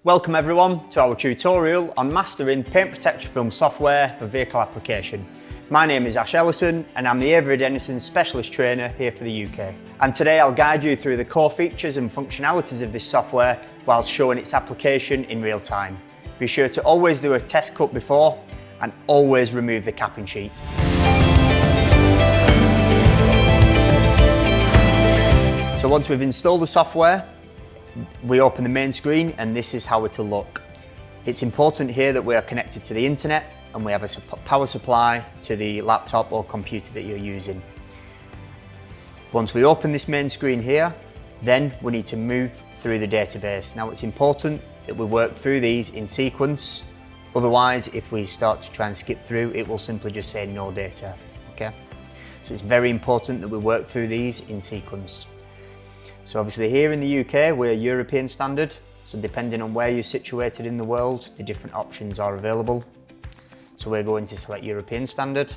Welcome everyone to our tutorial on mastering paint protection film software for vehicle application. My name is Ash Ellison and I'm the Avery Dennison Specialist Trainer here for the UK. And today I'll guide you through the core features and functionalities of this software whilst showing its application in real time. Be sure to always do a test cut before and always remove the capping sheet. So once we've installed the software, we open the main screen and this is how it'll look. It's important here that we are connected to the internet and we have a power supply to the laptop or computer that you're using. Once we open this main screen here, then we need to move through the database. Now it's important that we work through these in sequence, otherwise if we start to try and skip through, it will simply just say no data, okay? So it's very important that we work through these in sequence. So obviously here in the UK, we're European standard. So depending on where you're situated in the world, the different options are available. So we're going to select European standard.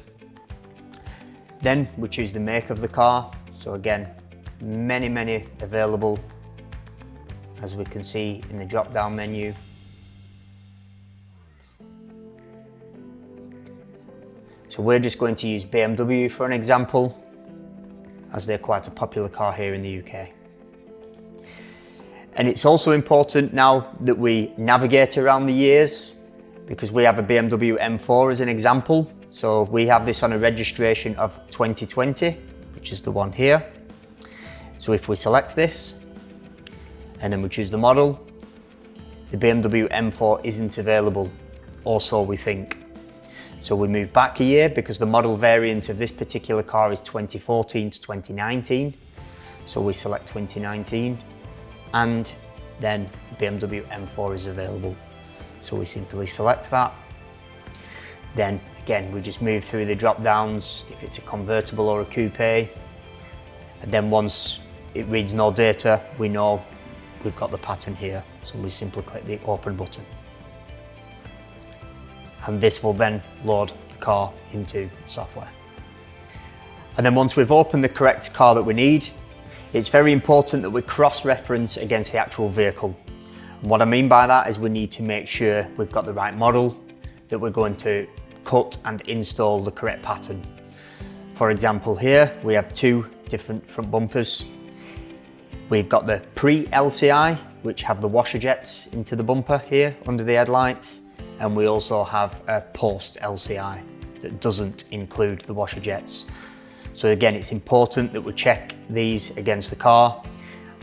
Then we choose the make of the car. So again, many available, as we can see in the drop-down menu. So we're just going to use BMW for an example, as they're quite a popular car here in the UK. And it's also important now that we navigate around the years, because we have a BMW M4 as an example. So we have this on a registration of 2020, which is the one here. So if we select this and then we choose the model, the BMW M4 isn't available, or so we think. So we move back a year because the model variant of this particular car is 2014 to 2019. So we select 2019. And then the BMW M4 is available. So we simply select that. Then again, we just move through the drop downs if it's a convertible or a coupe. And then once it reads no data, we know we've got the pattern here. So we simply click the open button. And this will then load the car into the software. And then once we've opened the correct car that we need, it's very important that we cross-reference against the actual vehicle. And what I mean by that is we need to make sure we've got the right model, that we're going to cut and install the correct pattern. For example, here we have two different front bumpers. We've got the pre-LCI, which have the washer jets into the bumper here under the headlights, and we also have a post-LCI that doesn't include the washer jets. So again, it's important that we check these against the car.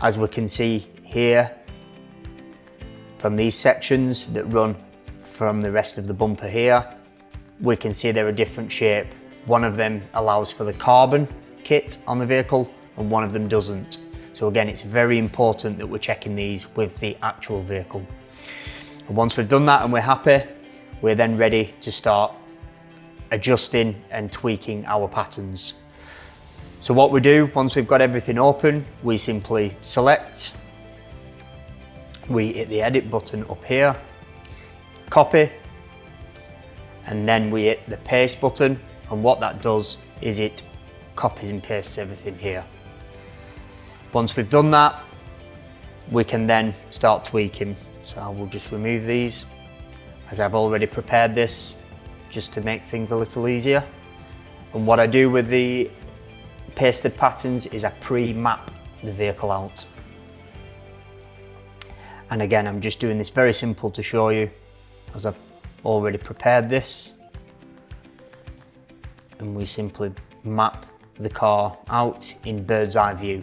As we can see here, from these sections that run from the rest of the bumper here, we can see they're a different shape. One of them allows for the carbon kit on the vehicle and one of them doesn't. So again, it's very important that we're checking these with the actual vehicle. And once we've done that and we're happy, we're then ready to start adjusting and tweaking our patterns. So what we do, once we've got everything open, we simply select, we hit the edit button up here, copy, and then we hit the paste button, and what that does is it copies and pastes everything here. Once we've done that, we can then start tweaking. So I will just remove these, as I've already prepared this, just to make things a little easier. And what I do with the pasted patterns is I pre-map the vehicle out. And again, I'm just doing this very simple to show you, as I've already prepared this. And we simply map the car out in bird's eye view.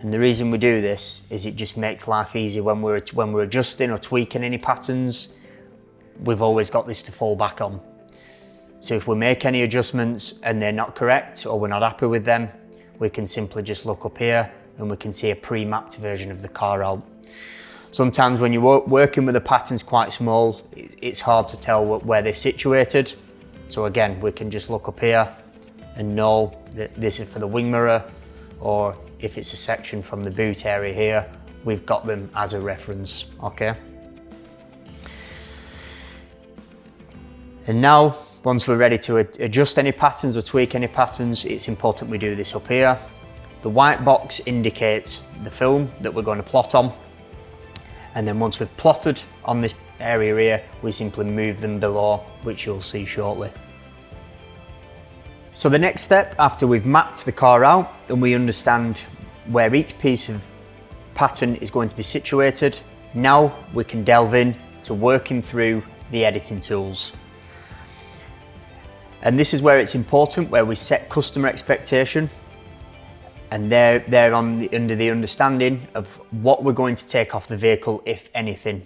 And the reason we do this is it just makes life easy when we're adjusting or tweaking any patterns. We've always got this to fall back on. So if we make any adjustments and they're not correct or we're not happy with them, we can simply just look up here and we can see a pre-mapped version of the car out. Sometimes when you're working with the patterns quite small, it's hard to tell where they're situated. So again, we can just look up here and know that this is for the wing mirror, or if it's a section from the boot area here, we've got them as a reference, okay? And now, once we're ready to adjust any patterns or tweak any patterns, it's important we do this up here. The white box indicates the film that we're going to plot on. And then once we've plotted on this area here, we simply move them below, which you'll see shortly. So the next step, after we've mapped the car out and we understand where each piece of pattern is going to be situated, now we can delve in to working through the editing tools. And this is where it's important, where we set customer expectation, and they're under the understanding of what we're going to take off the vehicle, if anything.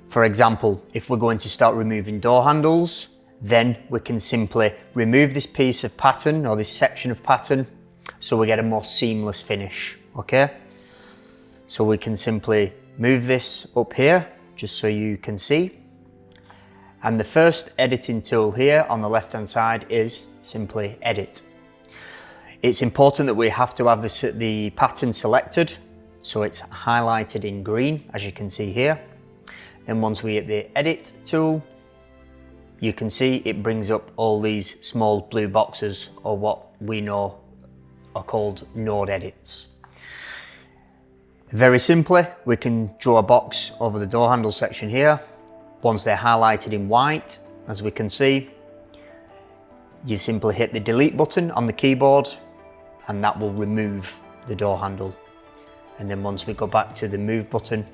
For example, if we're going to start removing door handles, then we can simply remove this piece of pattern or this section of pattern so we get a more seamless finish, okay? So we can simply move this up here just so you can see. And the first editing tool here on the left hand side is simply edit. It's important that we have to have the pattern selected, so it's highlighted in green, as you can see here. Then once we hit the edit tool, you can see it brings up all these small blue boxes, or what we know are called node edits. Very simply, we can draw a box over the door handle section here. Once they're highlighted in white, as we can see, you simply hit the delete button on the keyboard and that will remove the door handle. And then once we go back to the move button,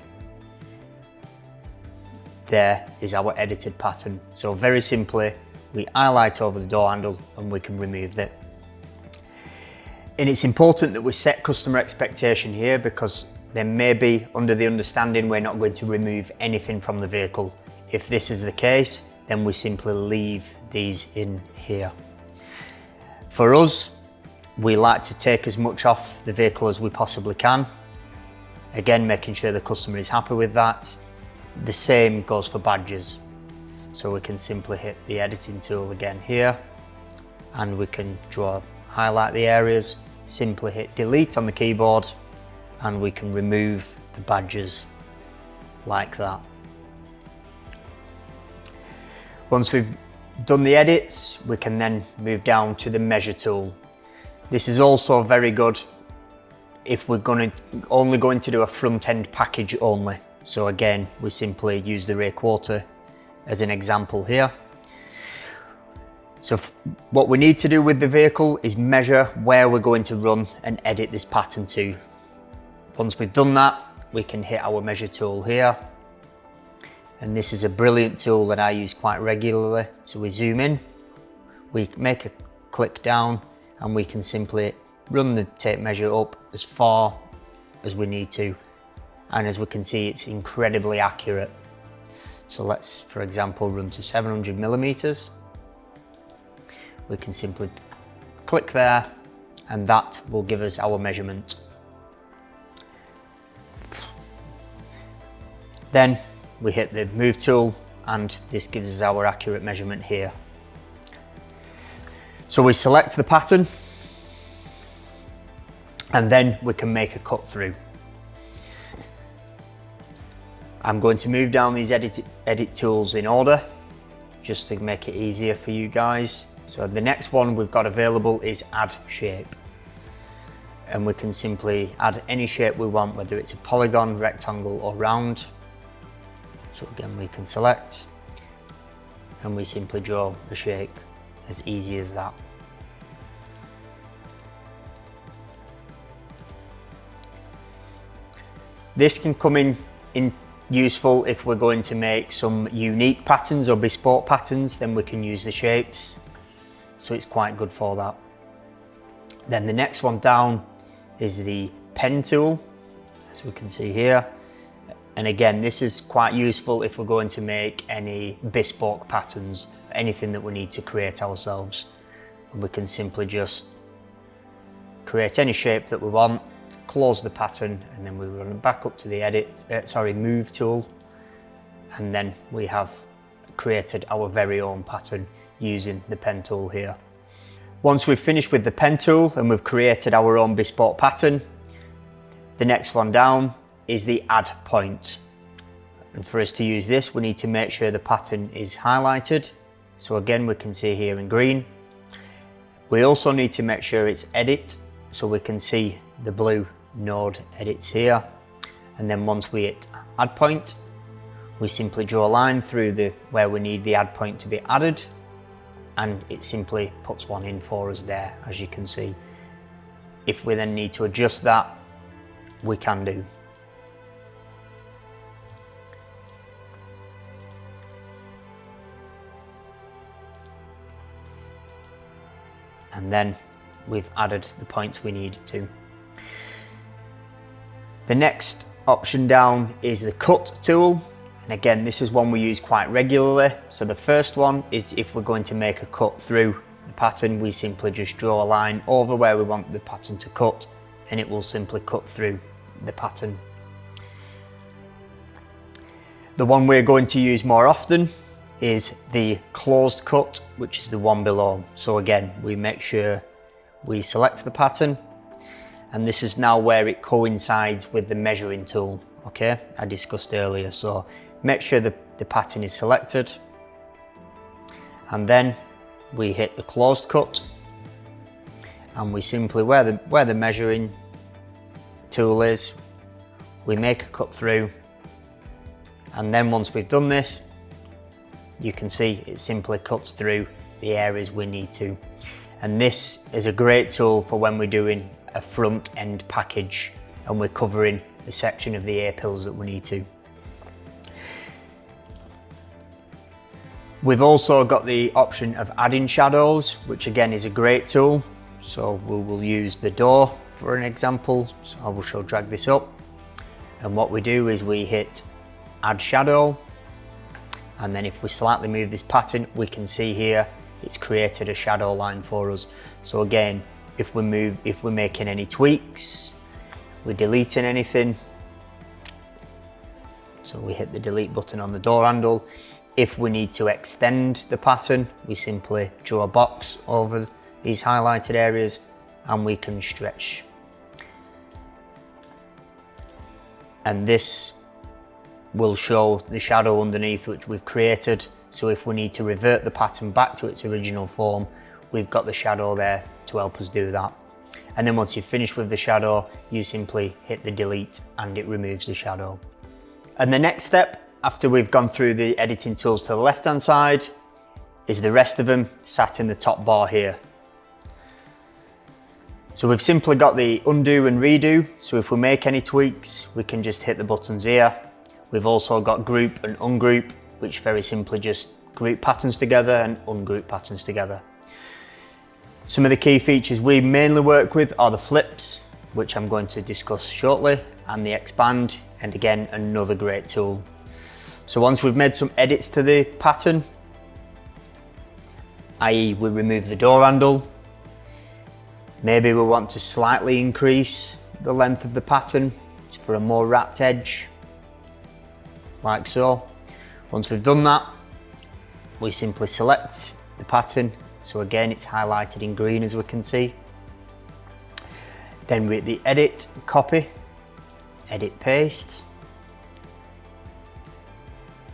there is our edited pattern. So very simply, we highlight over the door handle and we can remove it. And it's important that we set customer expectation here, because they may be under the understanding we're not going to remove anything from the vehicle. If this is the case, then we simply leave these in here. For us, we like to take as much off the vehicle as we possibly can. Again, making sure the customer is happy with that. The same goes for badges. So we can simply hit the editing tool again here, and we can highlight the areas, simply hit delete on the keyboard, and we can remove the badges like that. Once we've done the edits, we can then move down to the measure tool. This is also very good if we're only going to do a front end package only. So again, we simply use the rear quarter as an example here. So what we need to do with the vehicle is measure where we're going to run and edit this pattern to. Once we've done that, we can hit our measure tool here. And this is a brilliant tool that I use quite regularly. So we zoom in, we make a click down, and we can simply run the tape measure up as far as we need to. And as we can see, it's incredibly accurate. So let's, for example, run to 700 millimeters. We can simply click there, and that will give us our measurement. Then we hit the move tool, and this gives us our accurate measurement here. So we select the pattern, and then we can make a cut through. I'm going to move down these edit tools in order, just to make it easier for you guys. So the next one we've got available is add shape. And we can simply add any shape we want, whether it's a polygon, rectangle, or round. So again, we can select, and we simply draw a shape, as easy as that. This can come in useful if we're going to make some unique patterns or bespoke patterns, then we can use the shapes. So it's quite good for that. Then the next one down is the pen tool, as we can see here. And again, this is quite useful if we're going to make any bespoke patterns, anything that we need to create ourselves. And we can simply just create any shape that we want, close the pattern, and then we run back up to the move tool. And then we have created our very own pattern using the pen tool here. Once we've finished with the pen tool and we've created our own bespoke pattern, the next one down is the add point. And for us to use this, we need to make sure the pattern is highlighted. So again, we can see here in green. We also need to make sure it's edit so we can see the blue node edits here. And then once we hit add point, we simply draw a line through where we need the add point to be added, and it simply puts one in for us there, as you can see. If we then need to adjust that, we can do. And then we've added the points we need to. The next option down is the cut tool. And again, this is one we use quite regularly. So the first one is if we're going to make a cut through the pattern, we simply just draw a line over where we want the pattern to cut, and it will simply cut through the pattern. The one we're going to use more often is the closed cut, which is the one below. So again, we make sure we select the pattern, and this is now where it coincides with the measuring tool, okay, I discussed earlier. So make sure the pattern is selected, and then we hit the closed cut, and we simply, where the measuring tool is, we make a cut through, and then once we've done this, you can see it simply cuts through the areas we need to. And this is a great tool for when we're doing a front end package and we're covering the section of the A-pills that we need to. We've also got the option of adding shadows, which again is a great tool. So we will use the door for an example. So I will drag this up, and what we do is we hit add shadow, and then if we slightly move this pattern, we can see here it's created a shadow line for us. So again, if we're making any tweaks, we're deleting anything, so we hit the delete button on the door handle. If we need to extend the pattern, we simply draw a box over these highlighted areas and we can stretch. And this will show the shadow underneath which we've created. So if we need to revert the pattern back to its original form, we've got the shadow there to help us do that. And then once you've finished with the shadow, you simply hit the delete and it removes the shadow. And the next step, after we've gone through the editing tools to the left hand side, is the rest of them sat in the top bar here. So we've simply got the undo and redo. So if we make any tweaks, we can just hit the buttons here. We've also got group and ungroup, which very simply just group patterns together and ungroup patterns together. Some of the key features we mainly work with are the flips, which I'm going to discuss shortly, and the expand, and again, another great tool. So once we've made some edits to the pattern, i.e. we remove the door handle, maybe we want to slightly increase the length of the pattern for a more wrapped edge, like so. Once we've done that, we simply select the pattern. So again, it's highlighted in green as we can see. Then we hit the edit, copy, edit, paste.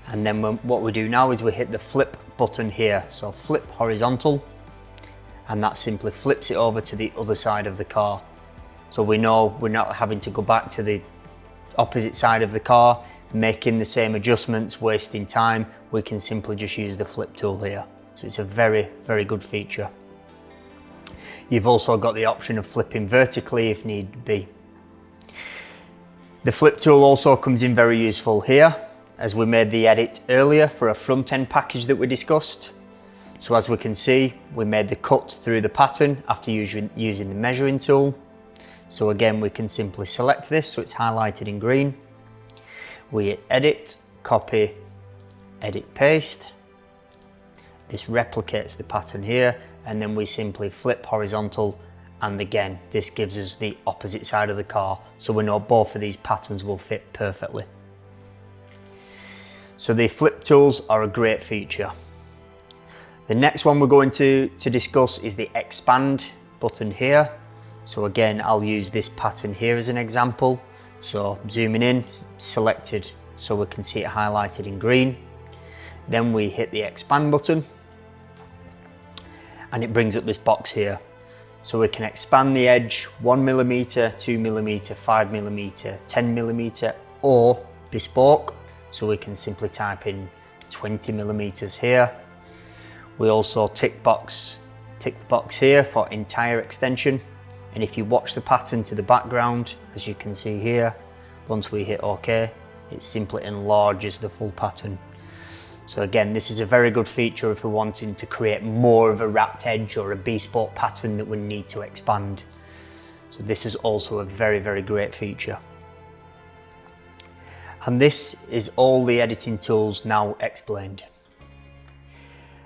And then what we do now is we hit the flip button here. So flip horizontal, and that simply flips it over to the other side of the car. So we know we're not having to go back to the opposite side of the car, making the same adjustments, wasting time. We can simply just use the flip tool here. So it's a very, very good feature. You've also got the option of flipping vertically if need be. The flip tool also comes in very useful here, as we made the edit earlier for a front end package that we discussed. So as we can see, we made the cut through the pattern after using the measuring tool. So again, we can simply select this, so it's highlighted in green. We hit edit, copy, edit, paste. This replicates the pattern here, and then we simply flip horizontal, and again, this gives us the opposite side of the car, so we know both of these patterns will fit perfectly. So the flip tools are a great feature. The next one we're going to discuss is the expand button here. So again, I'll use this pattern here as an example. So zooming in, selected so we can see it highlighted in green. Then we hit the expand button, and it brings up this box here. So we can expand the edge 1mm, 2mm, 5mm, 10mm, or bespoke. So we can simply type in 20mm here. We also tick the box here for entire extension. And if you watch the pattern to the background, as you can see here, once we hit OK, it simply enlarges the full pattern. So again, this is a very good feature if we're wanting to create more of a wrapped edge or a bespoke pattern that we need to expand. So this is also a very, very great feature. And this is all the editing tools now explained.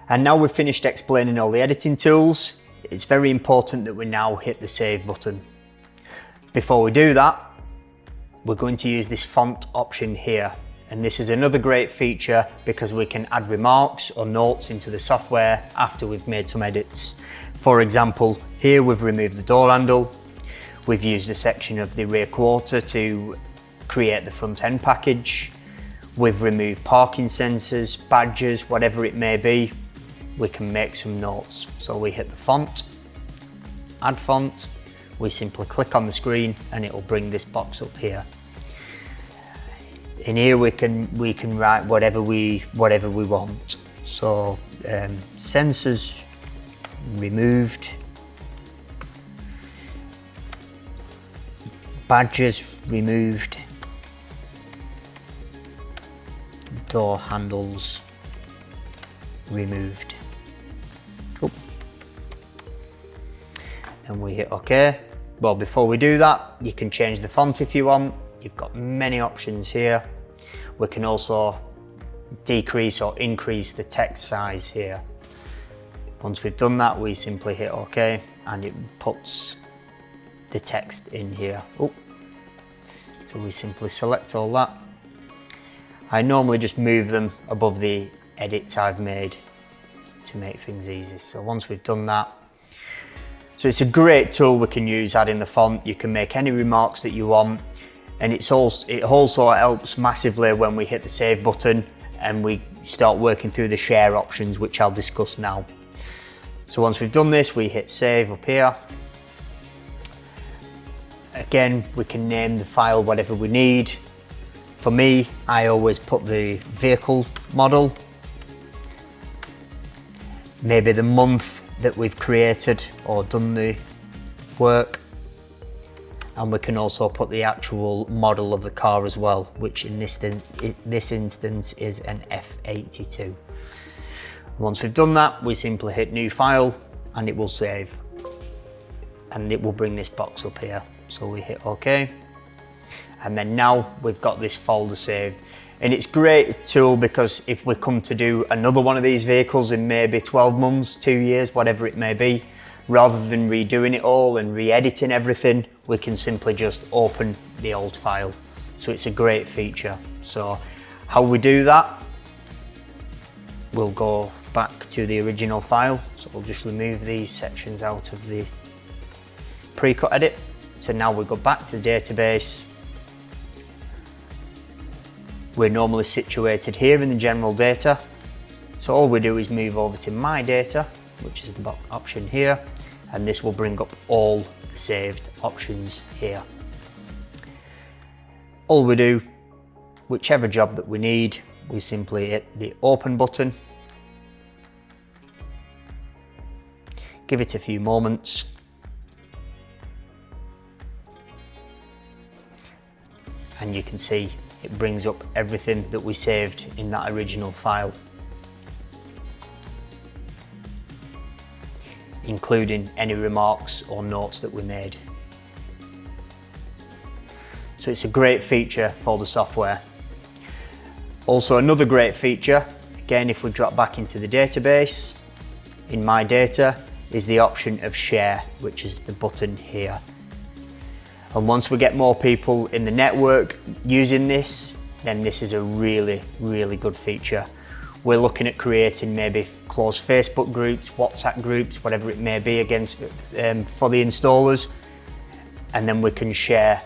And now we've finished explaining all the editing tools, it's very important that we now hit the save button. Before we do that, we're going to use this font option here. And this is another great feature because we can add remarks or notes into the software after we've made some edits. For example, here we've removed the door handle. We've used a section of the rear quarter to create the front end package. We've removed parking sensors, badges, whatever it may be. We can make some notes. So we hit the font, add font. We simply click on the screen and it will bring this box up here. In here we can write whatever we want. So sensors removed, badges removed, door handles removed. Oh. And we hit OK. Well, before we do that, you can change the font if you want. You've got many options here. We can also decrease or increase the text size here. Once we've done that, we simply hit OK and it puts the text in here. Oh. So we simply select all that. I normally just move them above the edits I've made to make things easy. So once we've done that, so it's a great tool we can use adding the font. You can make any remarks that you want. And it also helps massively when we hit the save button and we start working through the share options, which I'll discuss now. So once we've done this, we hit save up here. Again, we can name the file whatever we need. For me, I always put the vehicle model, maybe the month that we've created or done the work. And we can also put the actual model of the car as well, which in this instance is an F82. Once we've done that, we simply hit new file and it will save. And it will bring this box up here. So we hit OK. And then now we've got this folder saved. And it's a great tool because if we come to do another one of these vehicles in maybe 12 months, 2 years, whatever it may be, rather than redoing it all and re-editing everything, we can simply just open the old file. So it's a great feature. So how we do that, we'll go back to the original file. So we'll just remove these sections out of the pre-cut edit. So now we go back to the database. We're normally situated here in the general data. So all we do is move over to my data, which is the option here. And this will bring up all the saved options here. All we do, whichever job that we need, we simply hit the open button. Give it a few moments. And you can see it brings up everything that we saved in that original file, including any remarks or notes that we made. So it's a great feature for the software. Also another great feature, again if we drop back into the database, in my data is the option of share, which is the button here. And once we get more people in the network using this, then this is a really, really good feature. We're looking at creating maybe closed Facebook groups, WhatsApp groups, whatever it may be for the installers. And then we can share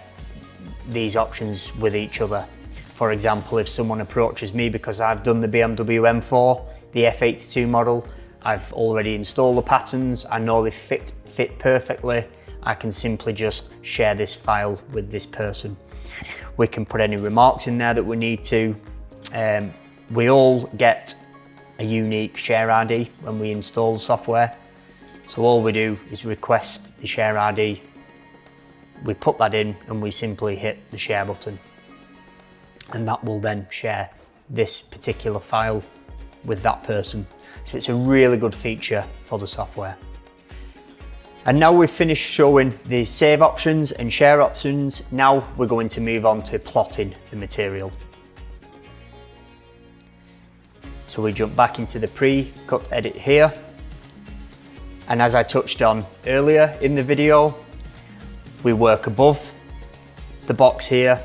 these options with each other. For example, if someone approaches me because I've done the BMW M4, the F82 model, I've already installed the patterns, I know they fit perfectly, I can simply just share this file with this person. We can put any remarks in there that we need to. We all get a unique share ID when we install the software. So all we do is request the share ID, we put that in and we simply hit the share button. And that will then share this particular file with that person. So it's a really good feature for the software. And now we've finished showing the save options and share options, now we're going to move on to plotting the material. So we jump back into the pre-cut edit here. And as I touched on earlier in the video, we work above the box here.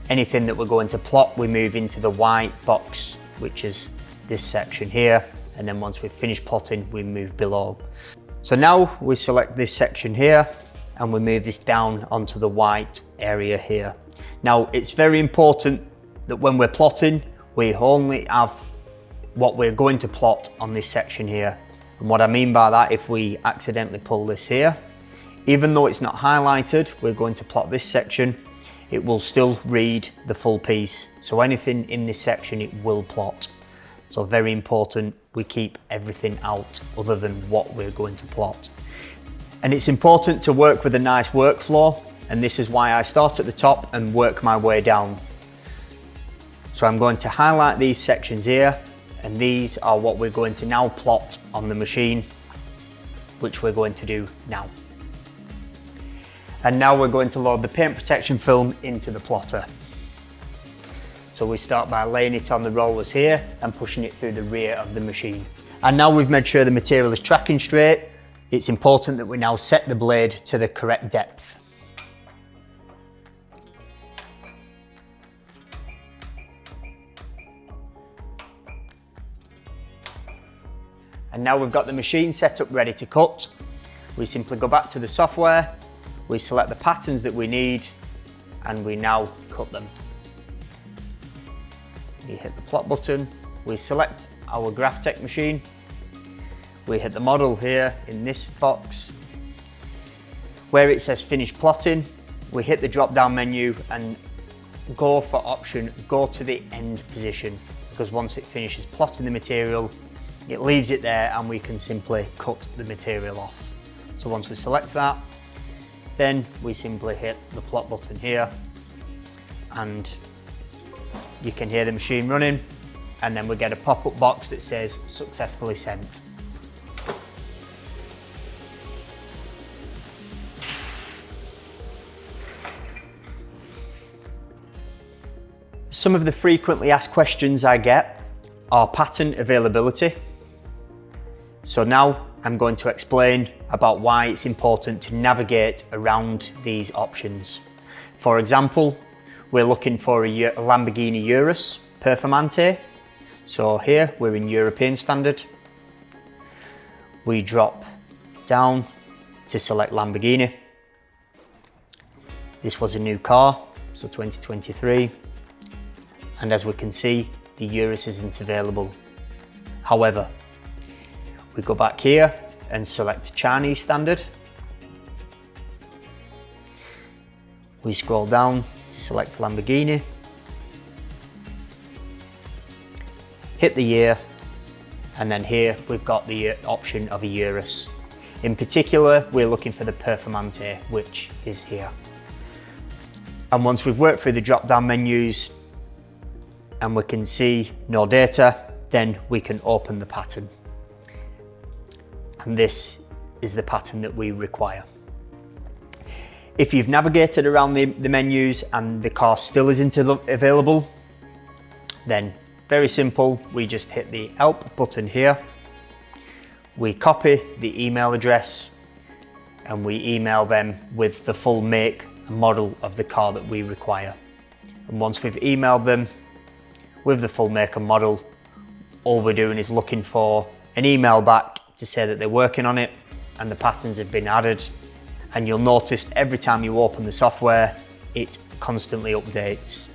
Anything that we're going to plot, we move into the white box, which is this section here. And then once we've finished plotting, we move below. So now we select this section here and we move this down onto the white area here. Now it's very important that when we're plotting, we only have what we're going to plot on this section here. And what I mean by that, if we accidentally pull this here, even though it's not highlighted, we're going to plot this section, it will still read the full piece. So anything in this section, it will plot. So very important, we keep everything out other than what we're going to plot. And it's important to work with a nice workflow, and this is why I start at the top and work my way down. So I'm going to highlight these sections here, and these are what we're going to now plot on the machine, which we're going to do now. And now we're going to load the paint protection film into the plotter. So we start by laying it on the rollers here and pushing it through the rear of the machine. And now we've made sure the material is tracking straight, it's important that we now set the blade to the correct depth. And now we've got the machine set up ready to cut. We simply go back to the software, we select the patterns that we need, and we now cut them. We hit the plot button, we select our Graphtec machine, we hit the model here in this box. Where it says finish plotting, we hit the drop down menu and go for option, go to the end position, because once it finishes plotting the material, it leaves it there and we can simply cut the material off. So once we select that, then we simply hit the plot button here and you can hear the machine running, and then we get a pop-up box that says successfully sent. Some of the frequently asked questions I get are pattern availability. So now I'm going to explain about why it's important to navigate around these options. For example, we're looking for a Lamborghini Urus Performante. So here we're in European standard. We drop down to select Lamborghini. This was a new car, so 2023. And as we can see, the Urus isn't available. However, we go back here and select Chinese standard. We scroll down to select Lamborghini, hit the year, and then here we've got the option of a Urus. In particular, we're looking for the Performante, which is here. And once we've worked through the drop-down menus and we can see no data, then we can open the pattern. And this is the pattern that we require. If you've navigated around the menus and the car still isn't available, then very simple, we just hit the help button here. We copy the email address and we email them with the full make and model of the car that we require. And once we've emailed them with the full make and model, all we're doing is looking for an email back to say that they're working on it and the patterns have been added. And you'll notice every time you open the software, it constantly updates.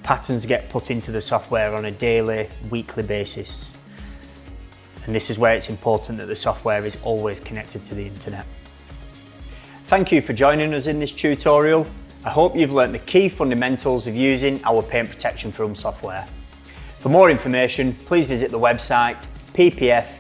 Patterns get put into the software on a daily, weekly basis. And this is where it's important that the software is always connected to the internet. Thank you for joining us in this tutorial. I hope you've learnt the key fundamentals of using our paint protection film software. For more information, please visit the website ppfad.eu.